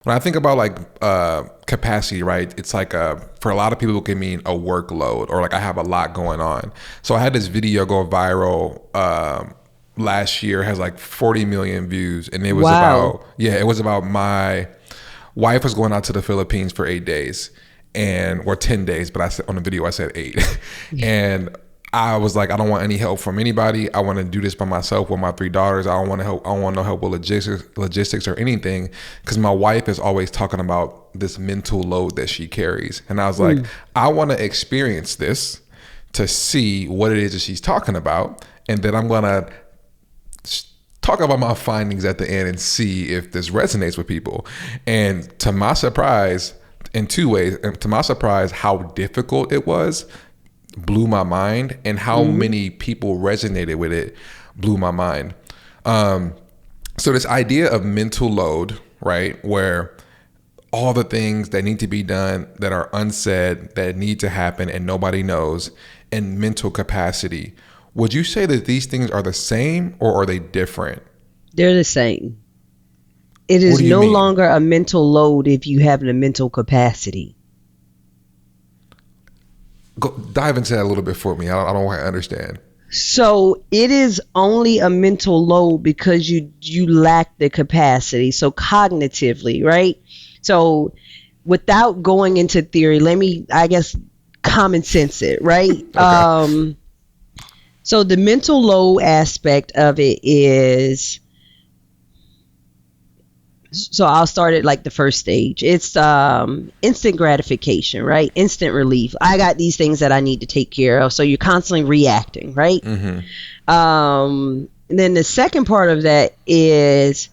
When I think about like capacity, right? It's like for a lot of people it can mean a workload or like I have a lot going on. So I had this video go viral last year, has like 40 million views, and it was Wow. about it was about my wife was going out to the Philippines for 8 days and or 10 days, but I said on the video I said eight. And I was like, I don't want any help from anybody. I want to do this by myself with my three daughters. I don't want to help. I don't want no help with logistics or anything, because my wife is always talking about this mental load that she carries. And I was like, I want to experience this to see what it is that she's talking about, and then I'm gonna talk about my findings at the end and see if this resonates with people. And to my surprise, in two ways, and to my surprise, how difficult it was blew my mind, and how many people resonated with it blew my mind. So this idea of mental load, right, where all the things that need to be done that are unsaid, that need to happen and nobody knows, and mental capacity. Would you say that these things are the same or are they different? They're the same. It What is do you no mean? longer a mental load if you have the mental capacity. Go, dive into that a little bit for me. I don't quite understand. So it is only a mental load because you lack the capacity. So cognitively, right? So without going into theory, let me, I guess, common sense it, right? Okay. So the mental load aspect of it is, so I'll start at like the first stage. It's instant gratification, right? Instant relief. I got these things that I need to take care of. So you're constantly reacting, right? Mm-hmm. And then the second part of that is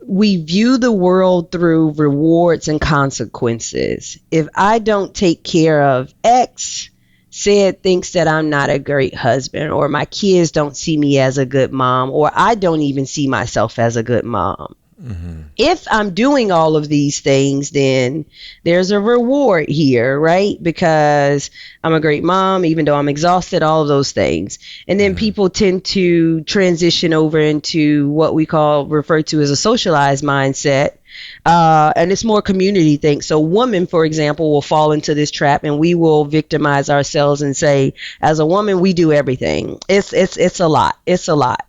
we view the world through rewards and consequences. If I don't take care of X, said thinks that I'm not a great husband, or my kids don't see me as a good mom, or I don't even see myself as a good mom. Mm-hmm. If I'm doing all of these things, then there's a reward here, right? Because I'm a great mom, even though I'm exhausted, all of those things. And then Mm-hmm. people tend to transition over into what we call, refer to as a socialized mindset. And it's more community thing. So women, for example, will fall into this trap, and we will victimize ourselves and say, as a woman, we do everything. It's a lot. It's a lot,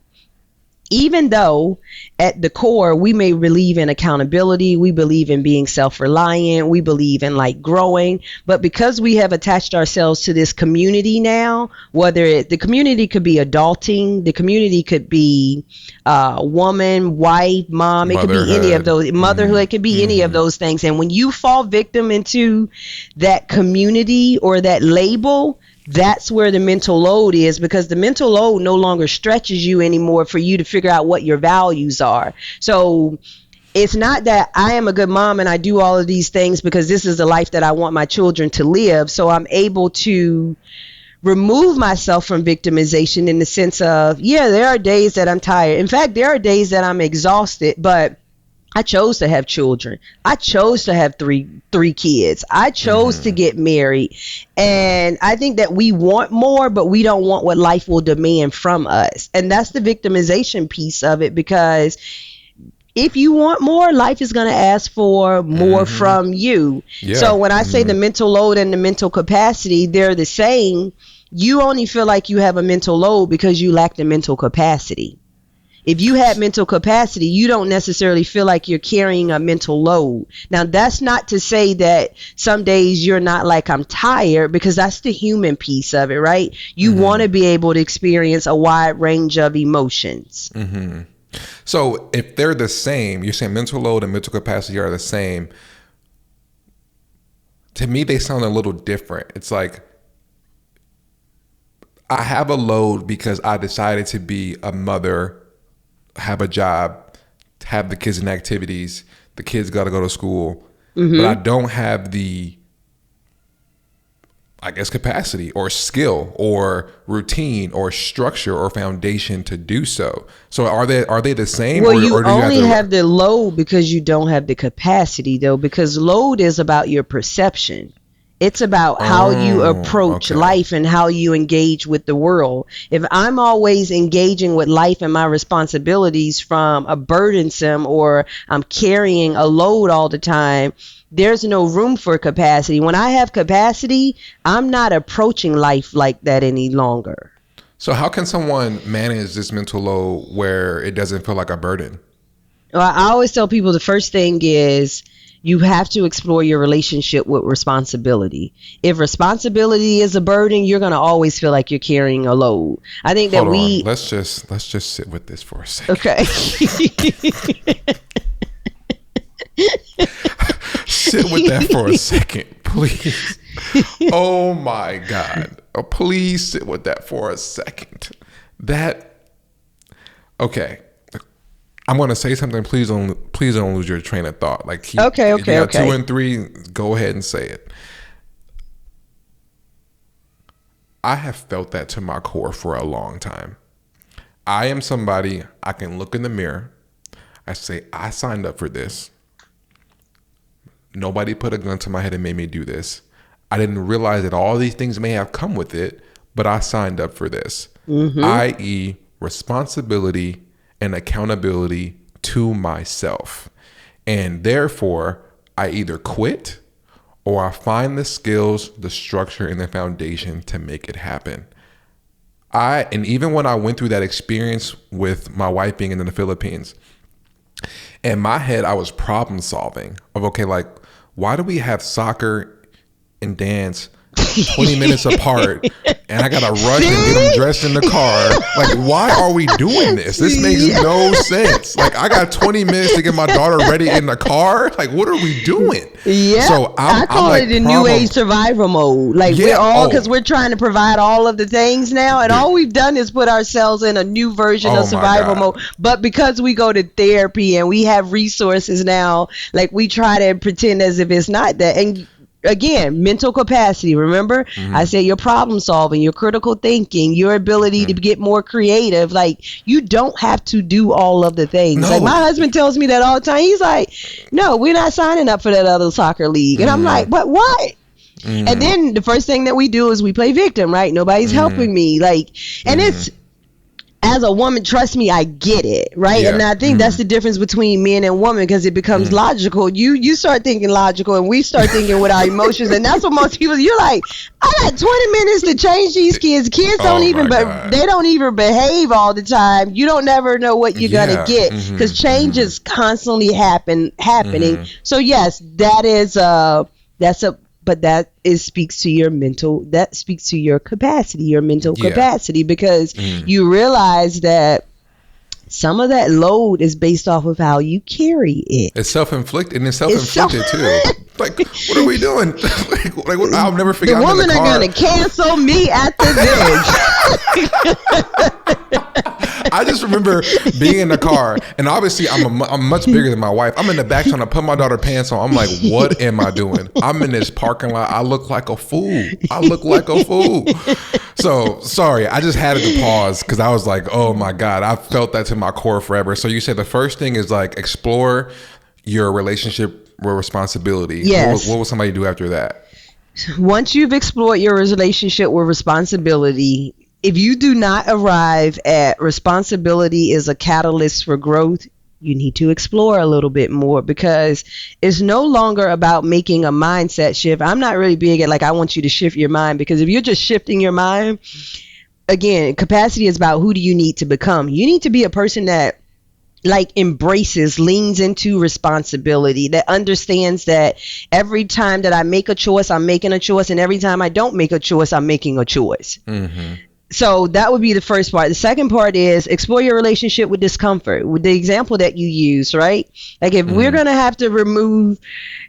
even though at the core we may believe in accountability, we believe in being self-reliant, we believe in like growing, but because we have attached ourselves to this community now, the community could be adulting, the community could be woman, wife, mom, it could be any of Motherhood. those, motherhood, Mm-hmm. it could be any of Mm-hmm. those things. And when you fall victim into that community or that label, that's where the mental load is, because the mental load no longer stretches you anymore for you to figure out what your values are. So it's not that I am a good mom and I do all of these things because this is the life that I want my children to live. So I'm able to remove myself from victimization in the sense of, yeah, there are days that I'm tired. In fact, there are days that I'm exhausted, but I chose to have children. I chose to have three kids. I chose to Mm-hmm. get married. And I think that we want more, but we don't want what life will demand from us. And that's the victimization piece of it, because if you want more, life is going to ask for more Mm-hmm. from you. Yeah. So when I say Mm-hmm. the mental load and the mental capacity, they're the same. You only feel like you have a mental load because you lack the mental capacity. If you had mental capacity, you don't necessarily feel like you're carrying a mental load. Now, that's not to say that some days you're not like, I'm tired, because that's the human piece of it, right? You want Mm-hmm. to be able to experience a wide range of emotions. Mm-hmm. So if they're the same, you're saying mental load and mental capacity are the same. To me, they sound a little different. It's like I have a load because I decided to be a mother, have a job, have the kids in activities. The kids got to go to school, but I Hmm. don't have the, I guess, capacity or skill or routine or structure or foundation to do so. So are they the same, Well, you or do you have only to? have the load because you don't have the capacity, though, because load is about your perception. It's about how you approach life and how you engage with the world. If I'm always engaging with life and my responsibilities from a burdensome, or I'm carrying a load all the time, there's no room for capacity. When I have capacity, I'm not approaching life like that any longer. So how can someone manage this mental load where it doesn't feel like a burden? Well, I always tell people the first thing is you have to explore your relationship with responsibility. If responsibility is a burden, you're going to always feel like you're carrying a load. I think that let's just sit with this for a second. Okay. Sit with that for a second, please. Oh my God. Oh, please sit with that for a second. Okay. I'm going to say something. Please don't lose your train of thought. Like, okay. 2 and 3, go ahead and say it. I have felt that to my core for a long time. I am somebody, I can look in the mirror. I say, I signed up for this. Nobody put a gun to my head and made me do this. I didn't realize that all these things may have come with it, but I signed up for this. I.e., responsibility and accountability to myself. And therefore, I either quit or I find the skills, the structure, and the foundation to make it happen. And even when I went through that experience with my wife being in the Philippines, in my head, I was problem solving of, okay, like, why do we have soccer and dance 20 minutes apart and I gotta rush and get them dressed in the car? Like, why are we doing this? This makes no sense. Like, I got 20 minutes to get my daughter ready in the car. Like, what are we doing? Yeah. So I call it the new age survival mode. Like, because we're trying to provide all of the things now, and all we've done is put ourselves in a new version of survival mode. But because we go to therapy and we have resources now, like, we try to pretend as if it's not that. And again, mental capacity. Remember, I said your problem solving, your critical thinking, your ability to get more creative. Like, you don't have to do all of the things. No. Like, my husband tells me that all the time. He's like, no, we're not signing up for that other soccer league. And I'm like, but what? And then the first thing that we do is we play victim, right? Nobody's helping me. Like, and it's, as a woman, trust me, I get it, right? Yeah. And I think that's the difference between men and women, because it becomes logical. You start thinking logical, and we start thinking with our emotions, and that's what most people. You're like, I got 20 minutes to change these kids. Kids don't they don't even behave all the time. You don't never know what you're gonna get, because change is constantly happening. So yes, but that speaks to your capacity, your mental capacity, because you realize that some of that load is based off of how you carry it. It's self-inflicted, and it's self-inflicted too. Like, what are we doing? like I'll never figure out. The women are going to cancel me at the village. I just remember being in the car, and obviously I'm much bigger than my wife. I'm in the back trying to put my daughter pants on. I'm like, what am I doing? I'm in this parking lot. I look like a fool. So sorry, I just had to pause because I was like, oh my God, I felt that to my core forever. So you said the first thing is like explore your relationship with responsibility. Yes. What will somebody do after that? Once you've explored your relationship with responsibility, if you do not arrive at responsibility is a catalyst for growth, you need to explore a little bit more, because it's no longer about making a mindset shift. I'm not really big at, like, I want you to shift your mind, because if you're just shifting your mind, again, capacity is about who do you need to become. You need to be a person that, like, embraces, leans into responsibility, that understands that every time that I make a choice, I'm making a choice, and every time I don't make a choice, I'm making a choice. So that would be the first part. The second part is explore your relationship with discomfort, with the example that you use, right? Like, if we're going to have to remove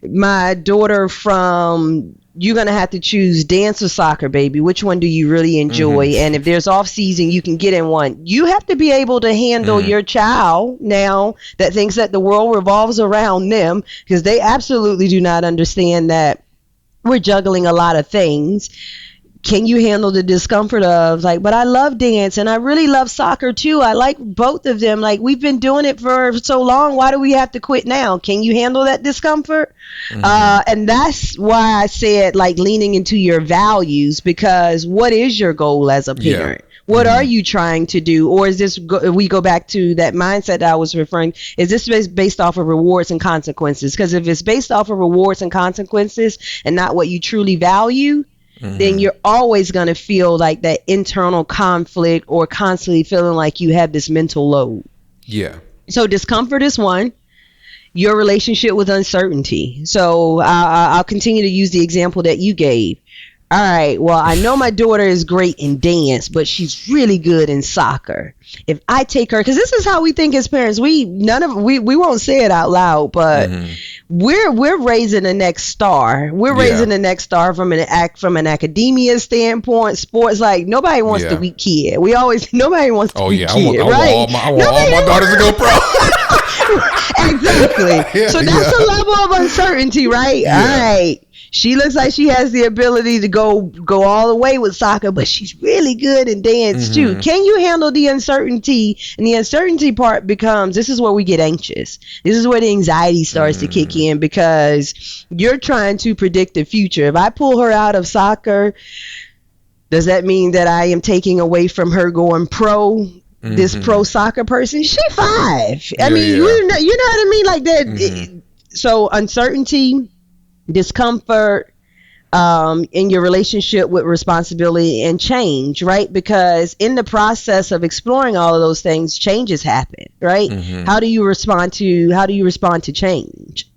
my daughter from, you're going to have to choose dance or soccer, baby. Which one do you really enjoy? And if there's off season, you can get in one. You have to be able to handle your child now that thinks that the world revolves around them, because they absolutely do not understand that we're juggling a lot of things. can you handle the discomfort of like, but I love dance and I really love soccer too. I like both of them. Like, we've been doing it for so long. Why do we have to quit now? Can you handle that discomfort? And that's why I said like leaning into your values, because what is your goal as a parent? What are you trying to do? Or is this, we go back to that mindset that I was referring, is this based off of rewards and consequences? Because if it's based off of rewards and consequences and not what you truly value, then you're always going to feel like that internal conflict or constantly feeling like you have this mental load. Yeah. So discomfort is one. Your relationship with uncertainty. So I'll continue to use the example that you gave. All right, well, I know my daughter is great in dance, but she's really good in soccer. If I take her, because this is how we think as parents, we won't say it out loud, but we're raising the next star. We're raising the next star from an academia standpoint, sports. Like, nobody wants the weak kid. Nobody wants the weak kid, right? I want all my daughters to go pro. Exactly. So that's a level of uncertainty, right? Yeah. All right. She looks like she has the ability to go all the way with soccer, but she's really good in dance too. Can you handle the uncertainty? And the uncertainty part becomes, this is where we get anxious. This is where the anxiety starts to kick in, because you're trying to predict the future. If I pull her out of soccer, does that mean that I am taking away from her going pro? This pro soccer person, she 5. I mean, you know what I mean? Like that. So uncertainty, discomfort, in your relationship with responsibility and change, right? Because in the process of exploring all of those things, changes happen, right? How do you respond to change?